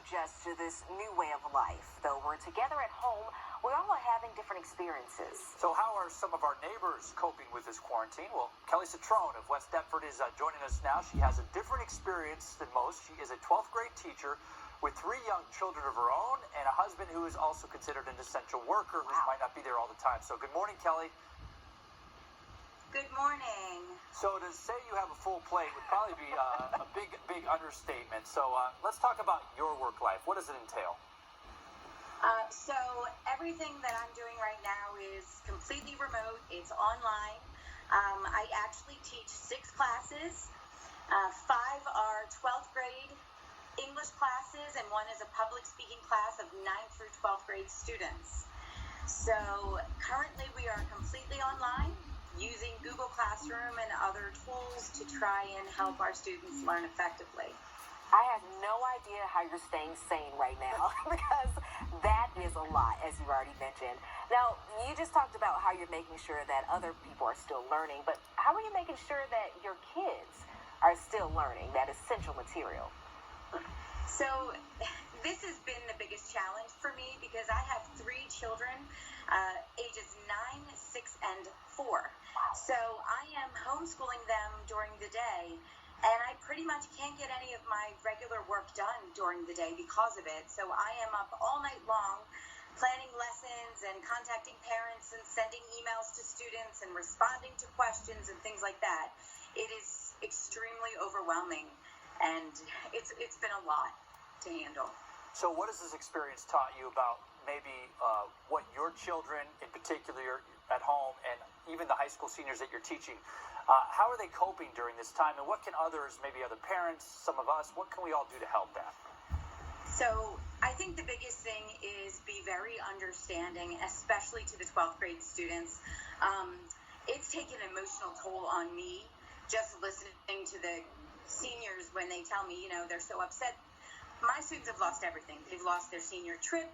adjust to this new way of life. Though we're together at home, we all are having different experiences. So how are some of our neighbors coping with this quarantine? Well, Kelly Citrone of West Deptford is joining us now. She has a different experience than most. She is a 12th grade teacher with 3 young children of her own and a husband who is also considered an essential worker who might not be there all the time. So good morning, Kelly. Good morning. So to say you have a full plate would probably be a big understatement. So let's talk about your work life. What does it entail? So everything that I'm doing right now is completely remote. It's online. I actually teach 6 classes. 5 are 12th grade English classes, and 1 is a public speaking class of 9th through 12th grade students. So currently we are completely online, using Google Classroom and other tools to try and help our students learn effectively. I have no idea how you're staying sane right now because that is a lot, as you already mentioned. Now, you just talked about how you're making sure that other people are still learning, but how are you making sure that your kids are still learning that essential material? So this has been the biggest challenge for me because I have 3 children, ages 9, 6, and 4. So I am homeschooling them during the day, and I pretty much can't get any of my regular work done during the day because of it. So I am up all night long planning lessons and contacting parents and sending emails to students and responding to questions and things like that. It is extremely overwhelming, and it's been a lot to handle. So what has this experience taught you about maybe what your children in particular at home and even the high school seniors that you're teaching, how are they coping during this time, and what can others, maybe other parents, some of us, what can we all do to help them? So I think the biggest thing is be very understanding, especially to the 12th grade students. It's taken an emotional toll on me just listening to the seniors when they tell me, they're so upset. My students have lost everything. They've lost their senior trip.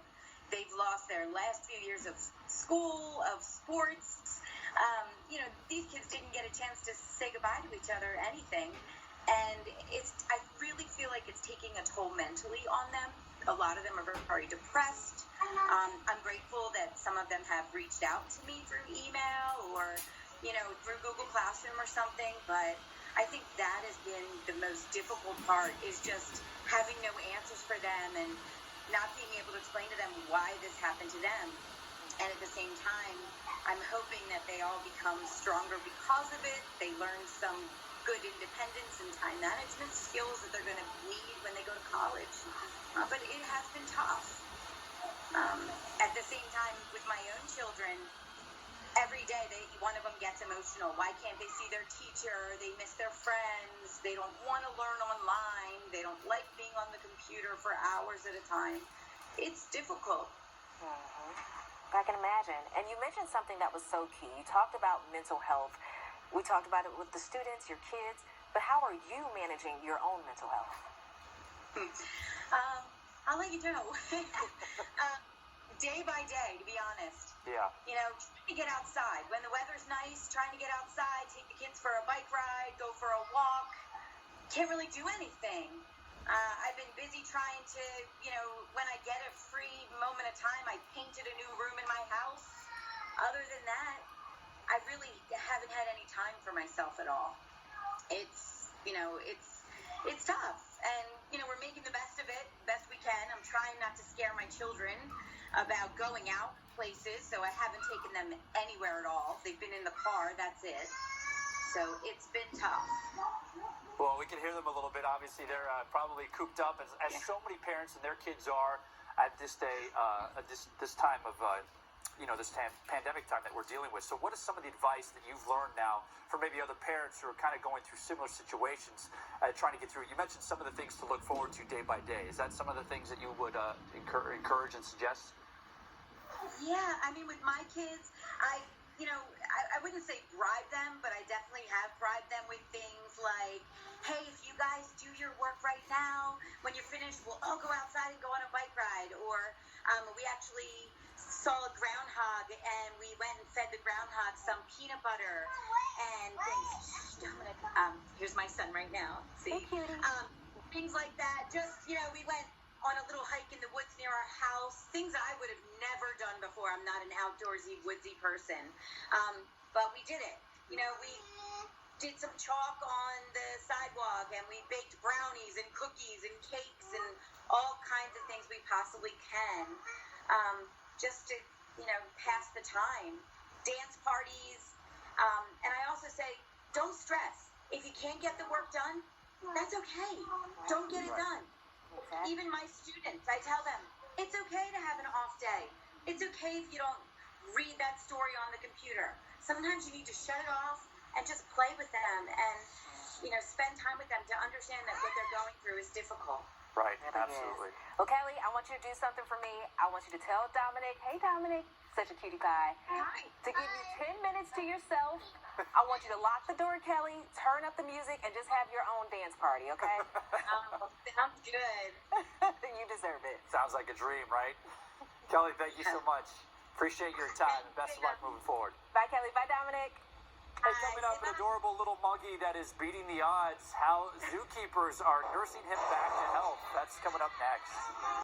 They've lost their last few years of school, of sports. These kids didn't get a chance to say goodbye to each other or anything. And I really feel like it's taking a toll mentally on them. A lot of them are very depressed. I'm grateful that some of them have reached out to me through email or, through Google Classroom or something. But I think that has been the most difficult part, is just having no answers for them and not being able to explain to them why this happened to them. And at the same time, I'm hoping that they all become stronger because of it. They learn some good independence and time management skills that they're going to need when they go to college. But it has been tough. At the same time, with my own children, every day one of them gets emotional. Why can't they see their teacher? They miss their friends. They don't want to learn online. They don't like being on the computer for hours at a time. It's difficult. I can imagine. And you mentioned something that was so key. You talked about mental health. We talked about it with the students, your kids. But how are you managing your own mental health? I'll let you know. Day by day, to be honest. Yeah. Trying to get outside. When the weather's nice, trying to get outside, take the kids for a bike ride, go for a walk. Can't really do anything. I've been busy trying to, when I get a free moment of time, I painted a new room in my house. Other than that, I really haven't had any time for myself at all. It's tough. And, we're making the best of it, best we can. I'm trying not to scare my children about going out places, so I haven't taken them anywhere at all. They've been in the car, that's it. So it's been tough. Well, we can hear them a little bit. Obviously, they're probably cooped up, as so many parents and their kids are at this day, at this time of, this pandemic time that we're dealing with. So what is some of the advice that you've learned now for maybe other parents who are kind of going through similar situations, trying to get through it? You mentioned some of the things to look forward to day by day. Is that some of the things that you would encourage and suggest? Yeah, with my kids, I wouldn't say bribe them, but I definitely have bribed them with things like, hey, if you guys do your work right now, when you're finished, we'll all go outside and go on a bike ride. Or we actually saw a groundhog, and we went and fed the groundhog some peanut butter and things. Here's my son right now. See? Hey, cutie. Things like that. Just, we went on a little hike in the woods near our house, things I would have never done before. I'm not an outdoorsy, woodsy person. But we did it. You know, we did some chalk on the sidewalk, and we baked brownies and cookies and cakes and all kinds of things we possibly can, just to, you know, pass the time. Dance parties. And I also say, don't stress. If you can't get the work done, that's okay. Don't get it done. Exactly. Even my students, I tell them, it's okay to have an off day. It's okay if you don't read that story on the computer. Sometimes you need to shut it off and just play with them and, you know, spend time with them to understand that what they're going through is difficult. Right, It absolutely. is. Well, Kelly, I want you to do something for me. I want you to tell Dominic, hey, Dominic, such a cutie pie, to give you 10 minutes to yourself. I want you to lock the door, Kelly, turn up the music, and just have your own dance party, okay? Sounds good. You deserve it. Sounds like a dream, right? Kelly, thank you so much. Appreciate your time and best of luck moving forward. Bye, Kelly. Bye, Dominic. Hey, coming up, an adorable little monkey that is beating the odds. How zookeepers are nursing him back to health. That's coming up next.